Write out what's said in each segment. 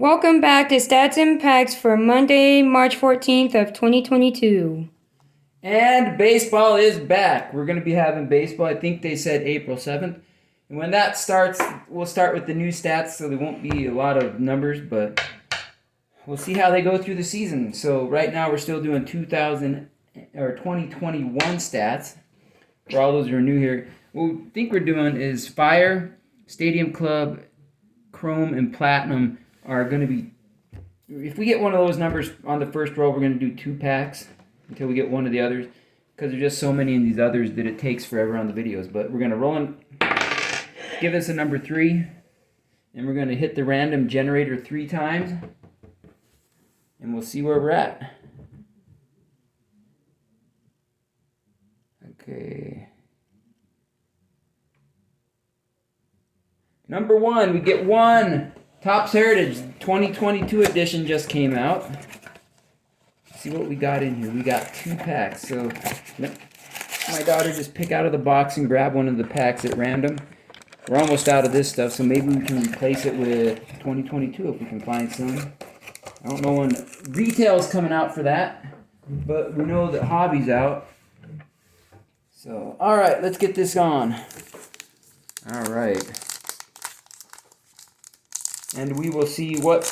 Welcome back to Stats Impacts for Monday, March 14th of 2022. And baseball is back. We're going to be having baseball. I think they said April 7th. And when that starts, we'll start with the new stats, so there won't be a lot of numbers, but we'll see how they go through the season. So right now we're still doing 2021 stats. For all those who are new here, what we think we're doing is Fire, Stadium Club, Chrome, and Platinum are going to be, if we get one of those numbers on the first row, we're going to do 2 packs until we get one of the others, because there's just so many in these others that it takes forever on the videos. But we're going to roll in, give us a number 3, and we're going to hit the random generator 3 times, and we'll see where we're at. Okay. Number 1, we get 1. Topps Heritage 2022 edition just came out. Let's see what we got in here. We got 2 packs. So my daughter just pick out of the box and grab one of the packs at random. We're almost out of this stuff, so maybe we can replace it with 2022 if we can find some. I don't know when retail's coming out for that, but we know that hobby's out. So, all right, let's get this on. All right. And we will see what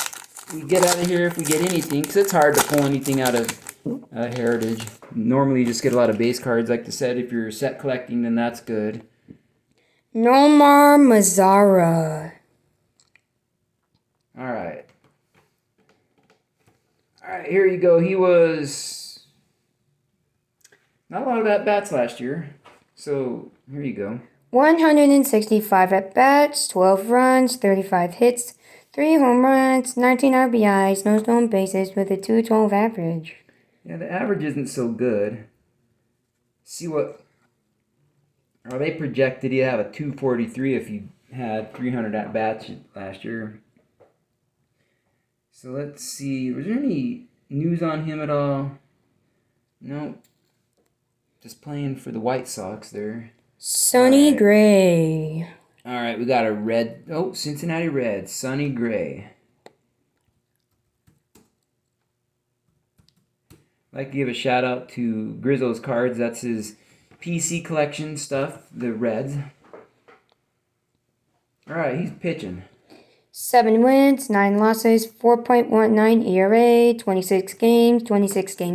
we get out of here, if we get anything, because it's hard to pull anything out of Heritage. Normally you just get a lot of base cards. Like I said, if you're set collecting, then that's good. Nomar Mazara. All right. All right, here you go. He was not a lot of at-bats last year. So here you go. 165 at-bats, 12 runs, 35 hits, 3 home runs, 19 RBIs, no stolen bases with a .212 average. Yeah, the average isn't so good. See what... they projected he'd have a .243 if he had 300 at-bats last year. So let's see. Was there any news on him at all? No. Just playing for the White Sox there. Sonny Gray. All right, we got a red. Oh, Cincinnati Reds, Sonny Gray. I'd like to give a shout out to Grizzle's Cards. That's his PC collection stuff, the Reds. All right, he's pitching. 7 wins, 9 losses, 4.19 ERA, 26 games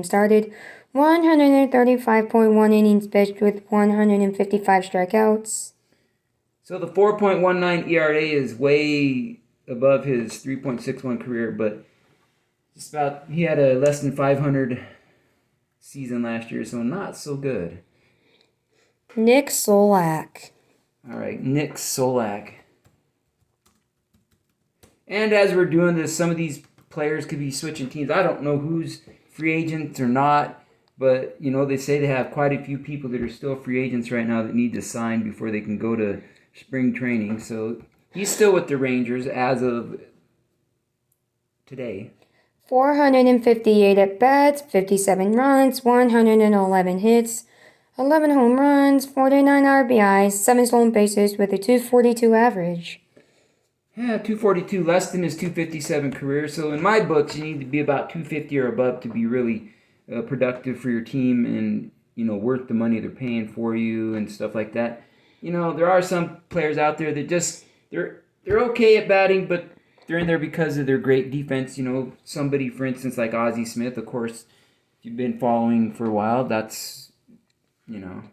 started, 135.1 innings pitched with 155 strikeouts. So the 4.19 ERA is way above his 3.61 career, but just about, he had a less than 500 season last year, so not so good. Nick Solak. All right, Nick Solak. And as we're doing this, some of these players could be switching teams. I don't know who's free agents or not, but, you know, they say they have quite a few people that are still free agents right now that need to sign before they can go to spring training. So he's still with the Rangers as of today. 458 at-bats, 57 runs, 111 hits, 11 home runs, 49 RBIs, 7 stolen bases with a .242 average. Yeah, .242, less than his .257 career. So in my books, you need to be about .250 or above to be really productive for your team and, you know, worth the money they're paying for you and stuff like that. You know, there are some players out there that just, they're okay at batting, but they're in there because of their great defense. You know, somebody, for instance, like Ozzie Smith, of course, if you've been following for a while, that's, you know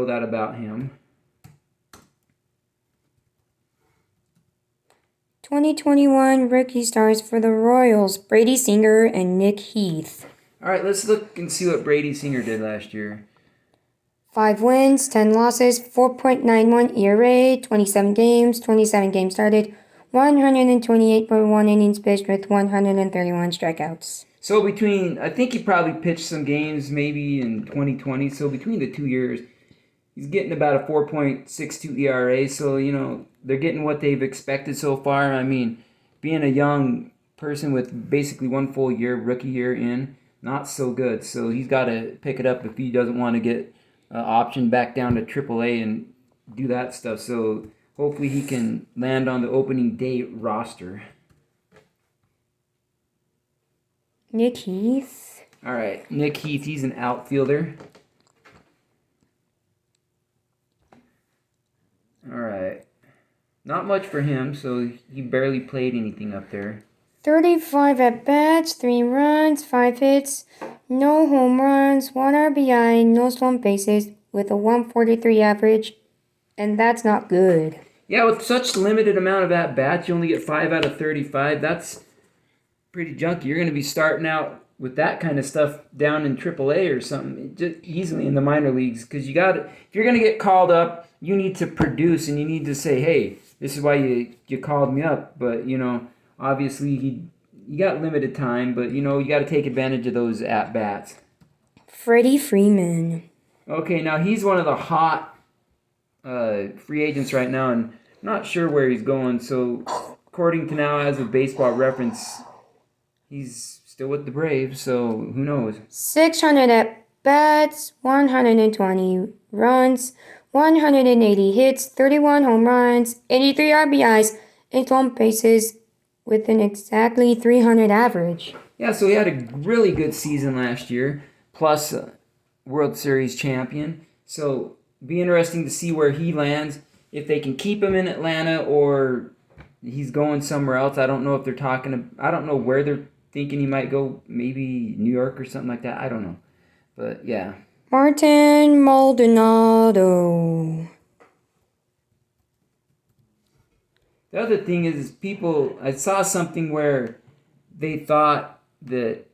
that about him. 2021 rookie stars for the Royals, Brady Singer and Nick Heath. All right, let's look and see what Brady Singer did last year. 5 wins, 10 losses, 4.91 ERA, 27 games started, 128.1 innings pitched with 131 strikeouts. So I think he probably pitched some games maybe in 2020. So between the 2 years, he's getting about a 4.62 ERA. So, you know, they're getting what they've expected so far. I mean, being a young person with basically 1 full year, rookie year in, not so good. So he's got to pick it up if he doesn't want to get optioned back down to AAA and do that stuff. So hopefully he can land on the opening day roster. Nick Heath. All right, Nick Heath, he's an outfielder. All right. Not much for him, so he barely played anything up there. 35 at-bats, 3 runs, 5 hits, no home runs, 1 RBI, no stolen bases with a 143 average, and that's not good. Yeah, with such limited amount of at-bats, you only get 5 out of 35. That's pretty junky. You're going to be starting out with that kind of stuff down in AAA or something, just easily in the minor leagues, because if you're going to get called up, you need to produce, and you need to say, hey, this is why you called me up. But, obviously you got limited time, but, you got to take advantage of those at-bats. Freddy Freeman. Okay, now he's one of the hot free agents right now, and I'm not sure where he's going. So, according to now, as of Baseball Reference, he's still with the Braves, so who knows? 600 at-bats, 120 runs, 180 hits, 31 home runs, 83 RBIs, and stolen bases with an exactly 300 average. Yeah, so he had a really good season last year, plus World Series champion. So be interesting to see where he lands, if they can keep him in Atlanta or he's going somewhere else. I don't know if I don't know where they're thinking he might go, maybe New York or something like that. I don't know. But yeah. Martin Maldonado. The other thing is I saw something where they thought that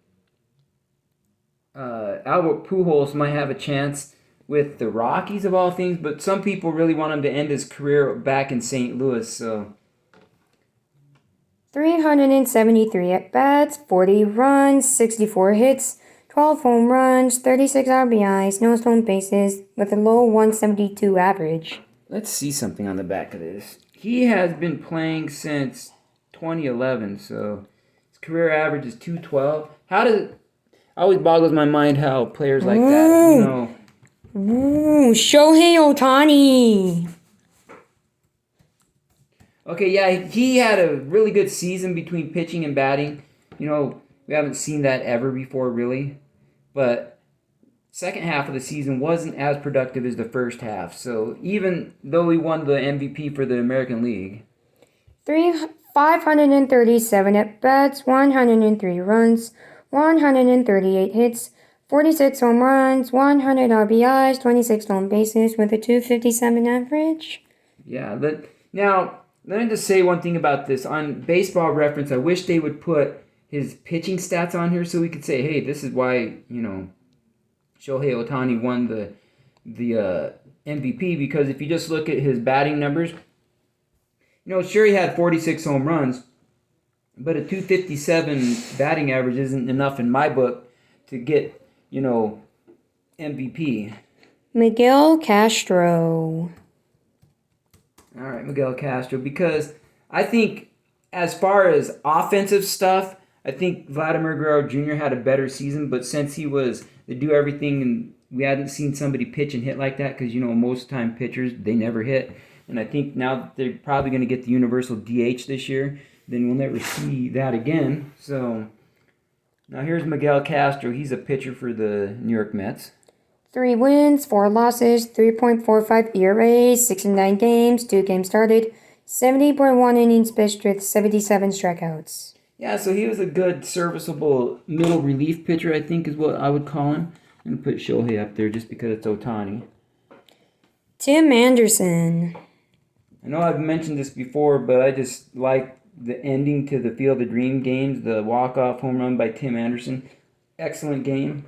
Albert Pujols might have a chance with the Rockies of all things, but some people really want him to end his career back in St. Louis, so. 373 at-bats, 40 runs, 64 hits, 12 home runs, 36 RBIs, no stolen bases, with a low 172 average. Let's see something on the back of this. He has been playing since 2011, so his career average is 212. Always boggles my mind how players like that, Ooh, Shohei Ohtani. Okay, yeah, he had a really good season between pitching and batting. We haven't seen that ever before, really. But second half of the season wasn't as productive as the first half. So even though he won the MVP for the American League. 537 at-bats, 103 runs, 138 hits, 46 home runs, 100 RBIs, 26 stolen bases with a 257 average. Yeah, now, let me just say one thing about this. On Baseball Reference, I wish they would put his pitching stats on here so we could say, hey, this is why, Shohei Ohtani won the MVP, because if you just look at his batting numbers, sure he had 46 home runs, but a 257 batting average isn't enough in my book to get, MVP. Miguel Castro. All right, Miguel Castro, because I think as far as offensive stuff, I think Vladimir Guerrero Jr. had a better season, but since he was the do-everything and we hadn't seen somebody pitch and hit like that, because, most of the time pitchers, they never hit. And I think now that they're probably going to get the universal DH this year, then we'll never see that again. So now here's Miguel Castro. He's a pitcher for the New York Mets. 3 wins, 4 losses, 3.45 ERA, 69 games, 2 games started, 70.1 innings pitched with 77 strikeouts. Yeah, so he was a good, serviceable middle relief pitcher, I think is what I would call him. I'm going to put Shohei up there just because it's Ohtani. Tim Anderson. I know I've mentioned this before, but I just like the ending to the Field of Dream games, the walk-off home run by Tim Anderson. Excellent game.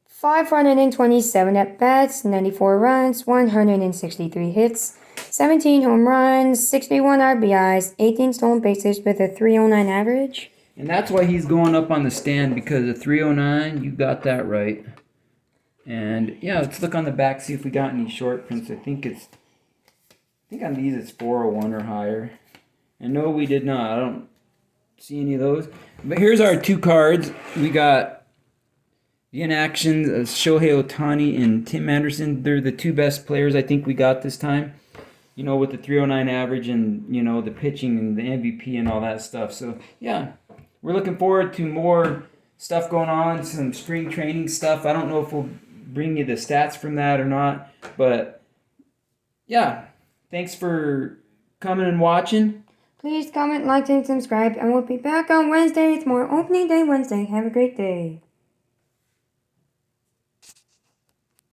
527 at-bats, 94 runs, 163 hits, 17 home runs, 61 RBIs, 18 stolen bases with a 309 average. And that's why he's going up on the stand, because of 309, you got that right. And yeah, let's look on the back, see if we got any short prints. I think on these it's 401 or higher. And no, we did not. I don't see any of those. But here's our 2 cards. We got the inactions of Shohei Ohtani and Tim Anderson. They're the 2 best players I think we got this time. With the 309 average and, the pitching and the MVP and all that stuff. So, yeah, we're looking forward to more stuff going on, some spring training stuff. I don't know if we'll bring you the stats from that or not, but yeah, thanks for coming and watching. Please comment, like, and subscribe, and we'll be back on Wednesday. It's more opening day Wednesday. Have a great day.